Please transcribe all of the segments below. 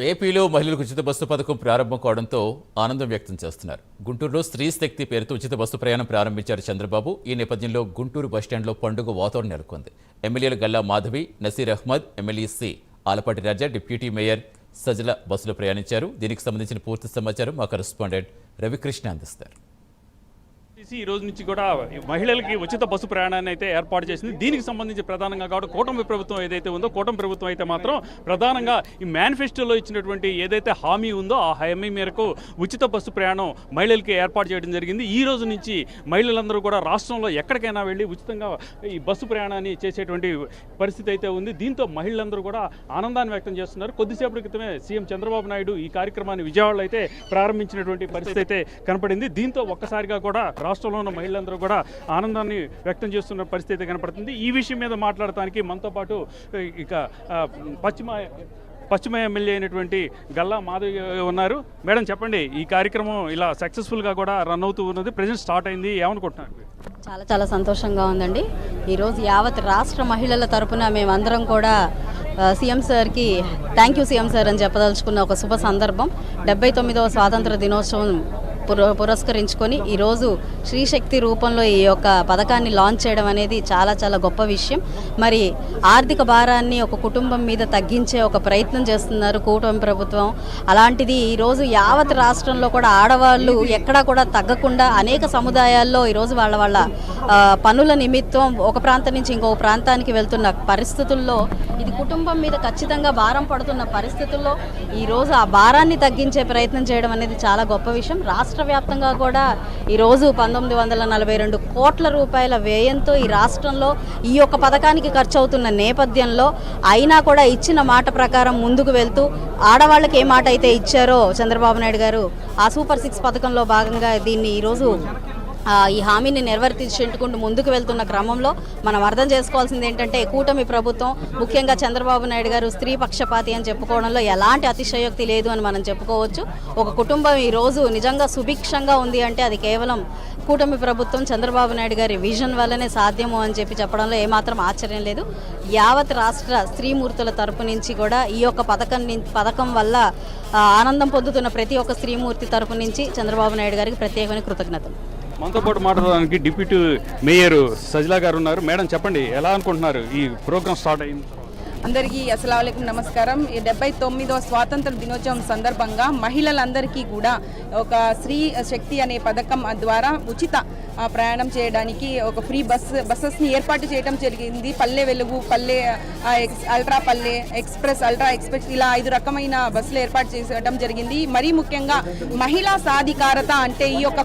ఏపీలో మహిళలకు ఉచిత బస్సు పథకం ప్రారంభం కావడంతో ఆనందం వ్యక్తం చేస్తున్నారు. గుంటూరులో స్త్రీ శక్తి పేరుతో ఉచిత బస్సు ప్రయాణం ప్రారంభించారు చంద్రబాబు. ఈ నేపథ్యంలో గుంటూరు బస్టాండ్లో పండుగ వాతావరణం నెలకొంది. ఎమ్మెల్యేలు గల్లా మాధవి, నసీర్ అహ్మద్, ఎమ్మెల్యే సి ఆలపాటి రాజా, డిప్యూటీ మేయర్ సజల బస్సులో ప్రయాణించారు. దీనికి సంబంధించిన పూర్తి సమాచారం మా కరెస్పాండెంట్ రవికృష్ణ అందిస్తారు. ఈ రోజు నుంచి కూడా మహిళలకి ఉచిత బస్సు ప్రయాణాన్ని అయితే ఏర్పాటు చేసింది. దీనికి సంబంధించి ప్రధానంగా కాబట్టి కూటమి ప్రభుత్వం ఏదైతే ఉందో, కూటమి ప్రభుత్వం అయితే మాత్రం ప్రధానంగా ఈ మేనిఫెస్టోలో ఇచ్చినటువంటి ఏదైతే హామీ ఉందో ఆ హామీ మేరకు ఉచిత బస్సు ప్రయాణం మహిళలకి ఏర్పాటు చేయడం జరిగింది. ఈ రోజు నుంచి మహిళలందరూ కూడా రాష్ట్రంలో ఎక్కడికైనా వెళ్ళి ఉచితంగా ఈ బస్సు ప్రయాణాన్ని చేసేటువంటి పరిస్థితి అయితే ఉంది. దీంతో మహిళలందరూ కూడా ఆనందాన్ని వ్యక్తం చేస్తున్నారు. కొద్దిసేపటి క్రితమే సీఎం చంద్రబాబు నాయుడు ఈ కార్యక్రమాన్ని విజయవాడలో అయితే ప్రారంభించినటువంటి పరిస్థితి అయితే కనపడింది. దీంతో ఒక్కసారిగా కూడా రాష్ట్రంలో ఉన్న మహిళలందరూ కూడా ఆనందాన్ని వ్యక్తం చేస్తున్న పరిస్థితి కనపడుతుంది. ఈ విషయం మీద మాట్లాడటానికి మనతో పాటు ఇక పశ్చిమ ఎమ్మెల్యే అయినటువంటి గల్లా మాధవి ఉన్నారు. మేడం చెప్పండి, ఈ కార్యక్రమం ఇలా సక్సెస్ఫుల్గా కూడా రన్ అవుతూ ఉన్నది, ప్రజెంట్ స్టార్ట్ అయింది, ఏమనుకుంటున్నారు? చాలా చాలా సంతోషంగా ఉందండి. ఈరోజు యావత్ రాష్ట్ర మహిళల తరపున మేమందరం కూడా సీఎం సార్కి థ్యాంక్ యూ సీఎం సార్ అని చెప్పదలుచుకున్న ఒక శుభ సందర్భం. 79వ స్వాతంత్ర దినోత్సవం పురస్కరించుకొని ఈరోజు శ్రీశక్తి రూపంలో ఈ యొక్క పథకాన్ని లాంచ్ చేయడం అనేది చాలా చాలా గొప్ప విషయం. మరి ఆర్థిక భారాన్ని ఒక కుటుంబం మీద తగ్గించే ఒక ప్రయత్నం చేస్తున్నారు కూటమి ప్రభుత్వం. అలాంటిది ఈరోజు యావత్ రాష్ట్రంలో కూడా ఆడవాళ్ళు ఎక్కడా కూడా తగ్గకుండా అనేక సముదాయాల్లో ఈరోజు వాళ్ళ పనుల నిమిత్తం ఒక ప్రాంతం నుంచి ఇంకొక ప్రాంతానికి వెళ్తున్న పరిస్థితుల్లో, ఇది కుటుంబం మీద ఖచ్చితంగా భారం పడుతున్న పరిస్థితుల్లో ఈరోజు ఆ భారాన్ని తగ్గించే ప్రయత్నం చేయడం అనేది చాలా గొప్ప విషయం. రాష్ట్ర వ్యాప్తంగా కూడా ఈరోజు 1942 కోట్ల రూపాయల వ్యయంతో ఈ రాష్ట్రంలో ఈ యొక్క పథకానికి ఖర్చు అవుతున్న నేపథ్యంలో అయినా కూడా ఇచ్చిన మాట ప్రకారం ముందుకు వెళ్తూ ఆడవాళ్ళకి ఏ మాట అయితే ఇచ్చారో చంద్రబాబు నాయుడు గారు ఆ సూపర్ 6 పథకంలో భాగంగా దీన్ని ఈరోజు ఈ హామీని నిర్వర్తించుకుంటూ ముందుకు వెళ్తున్న క్రమంలో మనం అర్థం చేసుకోవాల్సింది ఏంటంటే, కూటమి ప్రభుత్వం ముఖ్యంగా చంద్రబాబు నాయుడు గారు స్త్రీ పక్షపాతి అని చెప్పుకోవడంలో ఎలాంటి అతిశయోక్తి లేదు అని మనం చెప్పుకోవచ్చు. ఒక కుటుంబం ఈరోజు నిజంగా సుభిక్షంగా ఉంది అంటే అది కేవలం కూటమి ప్రభుత్వం చంద్రబాబు నాయుడు గారి విజన్ వల్లనే సాధ్యము అని చెప్పడంలో ఏమాత్రం ఆశ్చర్యం లేదు. యావత్ రాష్ట్ర స్త్రీమూర్తుల తరపు నుంచి కూడా ఈ యొక్క పథకం వల్ల ఆనందం పొందుతున్న ప్రతి ఒక్క స్త్రీమూర్తి తరపు నుంచి చంద్రబాబు నాయుడు గారికి ప్రత్యేకమైన కృతజ్ఞతలు. మనతో పాటు మాట్లాడడానికి డిప్యూటీ మేయర్ సజిలా గారు ఉన్నారు. మేడం చెప్పండి, ఎలా అనుకుంటున్నారు ఈ ప్రోగ్రామ్ స్టార్ట్ అయింది? అందరికీ అస్సలాముఅలైకుం, నమస్కారం. ఈ 79వ స్వాతంత్ర దినోత్సవం సందర్భంగా మహిళలందరికీ కూడా ఒక స్త్రీ శక్తి అనే పథకం ద్వారా ఉచిత ప్రయాణం చేయడానికి ఒక ఫ్రీ బస్సెస్ని ఏర్పాటు చేయడం జరిగింది. పల్లె వెలుగు, పల్లె అల్ట్రా పల్లె ఎక్స్ప్రెస్, అల్ట్రా ఎక్స్ప్రెస్, ఇలా 5 రకమైన బస్సులు ఏర్పాటు చేయడం జరిగింది. మరీ ముఖ్యంగా మహిళా సాధికారత అంటే ఈ యొక్క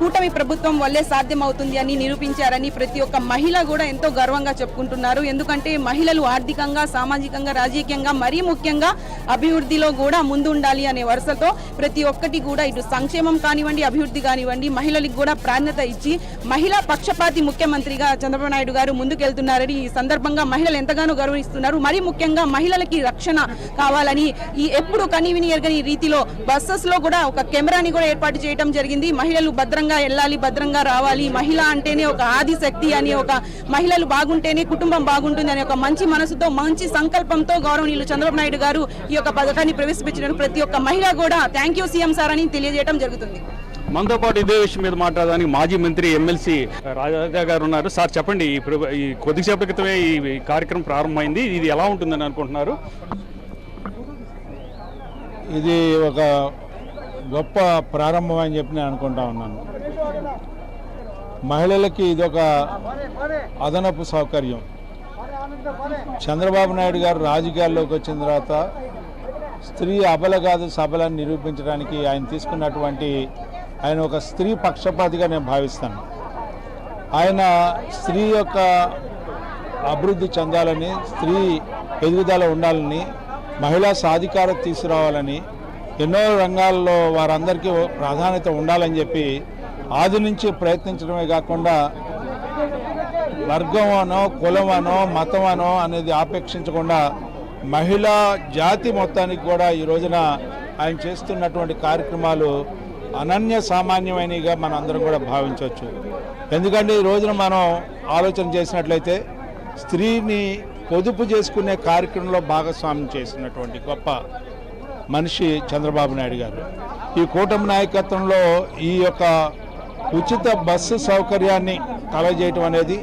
కూటమి ప్రభుత్వం వల్లే సాధ్యమవుతుంది అని నిరూపించారని ప్రతి ఒక్క మహిళ కూడా ఎంతో గర్వంగా చెప్పుకుంటున్నారు. ఎందుకంటే మహిళలు ఆర్థికంగా, సామాజికంగా, రాజకీయంగా, మరీ ముఖ్యంగా అభివృద్ధిలో కూడా ముందు ఉండాలి అనే వరుసతో ప్రతి ఒక్కటి కూడా ఇటు సంక్షేమం కానివ్వండి, అభివృద్ధి కానివ్వండి, మహిళలకు కూడా ప్రాధాన్యత ఇచ్చి మహిళా పక్షపాతి ముఖ్యమంత్రిగా చంద్రబాబు నాయుడు గారు ముందుకెళ్తున్నారని ఈ సందర్భంగా మహిళలు ఎంతగానో గౌరవిస్తున్నారు. మరీ ముఖ్యంగా మహిళలకి రక్షణ కావాలని ఈ ఎప్పుడు కనీవిని ఎరగని రీతిలో బస్సెస్ లో కూడా ఒక కెమెరాని కూడా ఏర్పాటు చేయడం జరిగింది. మహిళలు భద్రంగా వెళ్ళాలి, భద్రంగా రావాలి, మహిళ అంటేనే ఒక ఆది శక్తి అని, ఒక మహిళలు బాగుంటేనే కుటుంబం బాగుంటుంది అనే ఒక మంచి మనసుతో, మంచి సంకల్పంతో గౌరవనీయులు చంద్రబాబు నాయుడు గారు ఈ యొక్క పథకాన్ని ప్రవేశపెట్టిన ప్రతి ఒక్క మహిళ కూడా థ్యాంక్ యూ సీఎం సార్ అని తెలియజేయడం జరుగుతుంది. మనతో పాటు ఇదే విషయం మీద మాట్లాడడానికి మాజీ మంత్రి ఎమ్మెల్సీ రాజా గారు ఉన్నారు. సార్ చెప్పండి, ఈ కొద్దిసేపటి క్రితమే ఈ కార్యక్రమం ప్రారంభమైంది, ఇది ఎలా ఉంటుందని అనుకుంటున్నారు? ఇది ఒక గొప్ప ప్రారంభం అని చెప్పి నేను అనుకుంటా ఉన్నాను. మహిళలకి ఇదొక అదనపు సౌకర్యం. చంద్రబాబు నాయుడు గారు రాజకీయాల్లోకి వచ్చిన తర్వాత స్త్రీ అబల కాదు సబలని నిరూపించడానికి ఆయన ఒక స్త్రీ పక్షపాతిగా నేను భావిస్తాను. ఆయన స్త్రీ యొక్క అభివృద్ధి చెందాలని, స్త్రీ ఎదుగుదల ఉండాలని, మహిళా సాధికారత తీసుకురావాలని, ఎన్నో రంగాల్లో వారందరికీ ప్రాధాన్యత ఉండాలని చెప్పి ఆది నుంచి ప్రయత్నించడమే కాకుండా వర్గం అనో, కులం అనో, మతం అనో అనేది ఆపేక్షించకుండా మహిళా జాతి మొత్తానికి కూడా ఈ రోజున ఆయన చేస్తున్నటువంటి కార్యక్రమాలు అనన్య సామాన్యమైనవిగా మనం అందరం కూడా భావించవచ్చు. ఎందుకంటే ఈ రోజున మనం ఆలోచన చేసినట్లయితే స్త్రీని పొదుపు చేసుకునే కార్యక్రమంలో భాగస్వామ్యం చేసినటువంటి గొప్ప మనిషి చంద్రబాబు నాయుడు గారు. ఈ కూటమి నాయకత్వంలో ఈ యొక్క ఉచిత బస్సు సౌకర్యాన్ని కలగజేయటం అనేది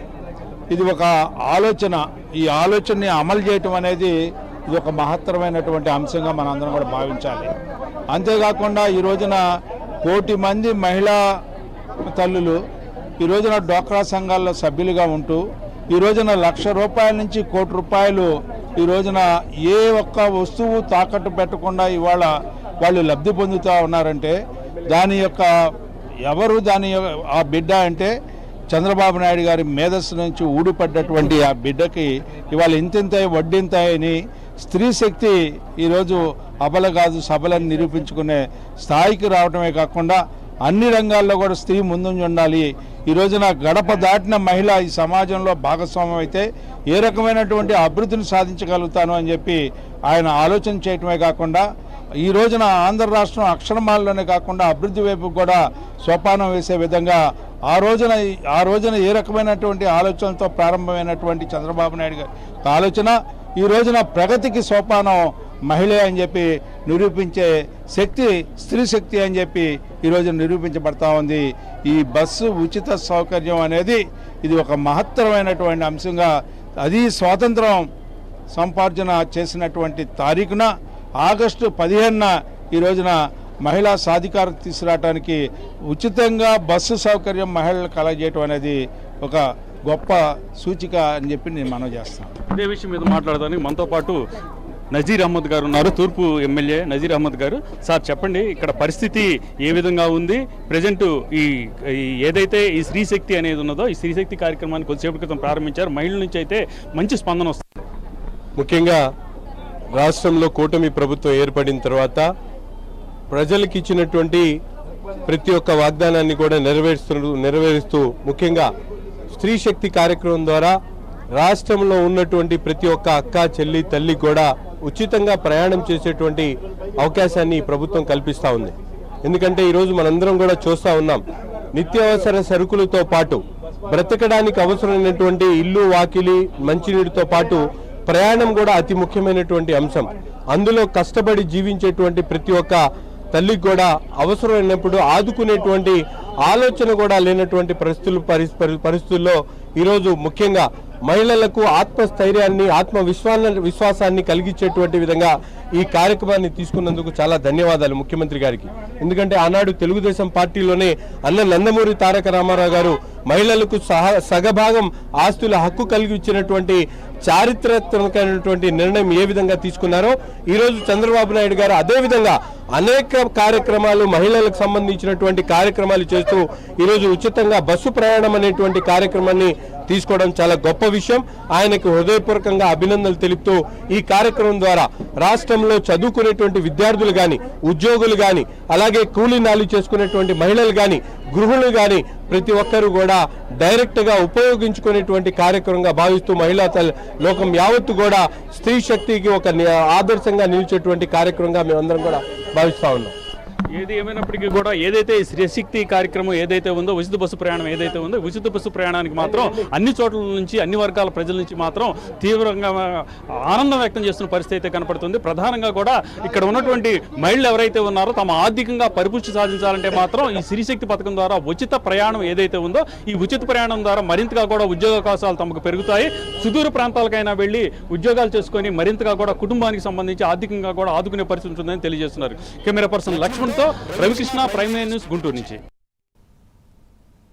ఇది ఒక ఆలోచన. ఈ ఆలోచనని అమలు చేయటం అనేది ఇది ఒక మహత్తరమైనటువంటి అంశంగా మనందరం కూడా భావించాలి. అంతేకాకుండా ఈ రోజున 1 కోటి మంది మహిళా తల్లులు ఈ రోజున డ్వాక్రా సంఘాల్లో సభ్యులుగా ఉంటూ ఈ రోజున ₹1,00,000 నుంచి ₹1,00,00,000 ఈ రోజున ఏ ఒక్క వస్తువు తాకట్టు పెట్టకుండా ఇవాళ వాళ్ళు లబ్ధి పొందుతూ ఉన్నారంటే దాని యొక్క ఎవరు ఆ బిడ్డ అంటే చంద్రబాబు నాయుడు గారి మేధస్సు నుంచి ఊడిపడ్డటువంటి ఆ బిడ్డకి ఇవాళ ఇంతింతాయి వడ్డింతాయని స్త్రీ శక్తి ఈరోజు అబల కాదు సబలని నిరూపించుకునే స్థాయికి రావడమే కాకుండా అన్ని రంగాల్లో కూడా స్త్రీ ముందుండి ఉండాలి. ఈ రోజున గడప దాటిన మహిళ ఈ సమాజంలో భాగస్వామ్యం అయితే ఏ రకమైనటువంటి అభివృద్ధిని సాధించగలుగుతాను అని చెప్పి ఆయన ఆలోచన చేయటమే కాకుండా ఈ రోజున ఆంధ్ర రాష్ట్రం అక్షరమాలలోనే కాకుండా అభివృద్ధి వైపు కూడా సోపానం వేసే విధంగా ఆ రోజున ఏ రకమైనటువంటి ఆలోచనతో ప్రారంభమైనటువంటి చంద్రబాబు నాయుడు గారి ఆలోచన ఈ రోజున ప్రగతికి సోపానం మహిళ అని చెప్పి నిరూపించే శక్తి స్త్రీ శక్తి అని చెప్పి ఈరోజు నిరూపించబడతా ఉంది. ఈ బస్సు ఉచిత సౌకర్యం అనేది ఇది ఒక మహత్తరమైనటువంటి అంశంగా అది స్వాతంత్రం సంపార్జన చేసినటువంటి తారీఖున ఆగస్టు 15న ఈ రోజున మహిళా సాధికారత తీసుకురావడానికి ఉచితంగా బస్సు సౌకర్యం మహిళలు కలగజేయటం అనేది ఒక గొప్ప సూచిక అని చెప్పి నేను మనవి చేస్తాను. ఇదే విషయం మీద మాట్లాడడానికి మనతో పాటు నజీర్ అహ్మద్ గారు ఉన్నారు, తూర్పు ఎమ్మెల్యే నజీర్ అహ్మద్ గారు. సార్ చెప్పండి, ఇక్కడ పరిస్థితి ఏ విధంగా ఉంది? ప్రజెంట్ ఈ ఏదైతే ఈ స్త్రీ శక్తి అనేది ఉన్నదో ఈ స్త్రీ శక్తి కార్యక్రమాన్ని కొద్దిసేపటి క్రితం ప్రారంభించారు. మహిళల నుంచి అయితే మంచి స్పందన వస్తుంది. ముఖ్యంగా రాష్ట్రంలో కూటమి ప్రభుత్వం ఏర్పడిన తర్వాత ప్రజలకు ఇచ్చినటువంటి ప్రతి ఒక్క వాగ్దానాన్ని కూడా నెరవేరుస్తూ ముఖ్యంగా స్త్రీ శక్తి కార్యక్రమం ద్వారా రాష్ట్రంలో ఉన్నటువంటి ప్రతి ఒక్క అక్క చెల్లి తల్లి కూడా ఉచితంగా ప్రయాణం చేసేటువంటి అవకాశాన్ని ఈ ప్రభుత్వం కల్పిస్తూ ఉంది. ఎందుకంటే ఈరోజు మనందరం కూడా చూస్తూ ఉన్నాం, నిత్యావసర సరుకులతో పాటు బ్రతకడానికి అవసరమైనటువంటి ఇల్లు వాకిలి మంచినీటితో పాటు ప్రయాణం కూడా అతి ముఖ్యమైనటువంటి అంశం. అందులో కష్టపడి జీవించేటువంటి ప్రతి ఒక్క తల్లికి కూడా అవసరమైనప్పుడు ఆదుకునేటువంటి ఆలోచన కూడా లేనటువంటి పరిస్థితుల్లో ఈరోజు ముఖ్యంగా మహిళలకు ఆత్మస్థైర్యాన్ని విశ్వాసాన్ని కలిగించేటువంటి విధంగా ఈ కార్యక్రమాన్ని తీసుకున్నందుకు చాలా ధన్యవాదాలు ముఖ్యమంత్రి గారికి. ఎందుకంటే ఆనాడు తెలుగుదేశం పార్టీలోనే అన్న నందమూరి తారక రామారావు గారు మహిళలకు సగభాగం ఆస్తుల హక్కు కలిగి ఇచ్చినటువంటి చారిత్రాత్మకమైనటువంటి నిర్ణయం ఏ విధంగా తీసుకున్నారో ఈరోజు చంద్రబాబు నాయుడు గారు అదే విధంగా అనేక కార్యక్రమాలు మహిళలకు సంబంధించినటువంటి కార్యక్రమాలు చేస్తూ ఈరోజు ఉచితంగా బస్సు ప్రయాణం అనేటువంటి కార్యక్రమాన్ని తీసుకోవడం చాలా గొప్ప విషయం. ఆయనకు హృదయపూర్వకంగా అభినందనలు తెలుపుతూ ఈ కార్యక్రమం ద్వారా రాష్ట్రంలో చదువుకునేటువంటి విద్యార్థులు కానీ ఉద్యోగులు కానీ అలాగే కూలీ నాలి చేసుకునేటువంటి మహిళలు కానీ గృహిణులు కానీ ప్రతి ఒక్కరూ కూడా డైరెక్ట్గా ఉపయోగించుకునేటువంటి కార్యక్రమంగా భావిస్తూ మహిళా లోకం యావత్తు కూడా స్త్రీ శక్తికి ఒక ఆదర్శంగా నిలిచేటువంటి కార్యక్రమంగా మేమందరం కూడా భావిస్తూ ఉన్నాం. ఏది ఏమైనప్పటికీ కూడా ఏదైతే స్త్రీశక్తి కార్యక్రమం ఏదైతే ఉందో ఉచిత బస్సు ప్రయాణం ఏదైతే ఉందో ఉచిత బస్సు ప్రయాణానికి మాత్రం అన్ని చోట్ల నుంచి అన్ని వర్గాల ప్రజల నుంచి మాత్రం తీవ్రంగా ఆనందం వ్యక్తం చేస్తున్న పరిస్థితి అయితే కనపడుతుంది. ప్రధానంగా కూడా ఇక్కడ ఉన్నటువంటి మహిళలు ఎవరైతే ఉన్నారో తమ ఆర్థికంగా పరిపుష్టి సాధించాలంటే మాత్రం ఈ స్త్రీశక్తి పథకం ద్వారా ఉచిత ప్రయాణం ఏదైతే ఉందో ఈ ఉచిత ప్రయాణం ద్వారా మరింతగా కూడా ఉద్యోగావకాశాలు తమకు పెరుగుతాయి. సుదూర ప్రాంతాలకైనా వెళ్ళి ఉద్యోగాలు చేసుకొని మరింతగా కూడా కుటుంబానికి సంబంధించి ఆర్థికంగా కూడా ఆదుకునే పరిస్థితి ఉంటుందని తెలియజేస్తున్నారు. కెమెరా పర్సన్ లక్ష్మణ్తో రవికృష్ణ, ప్రైమ్ న్యూస్, గుంటూరు నుంచి.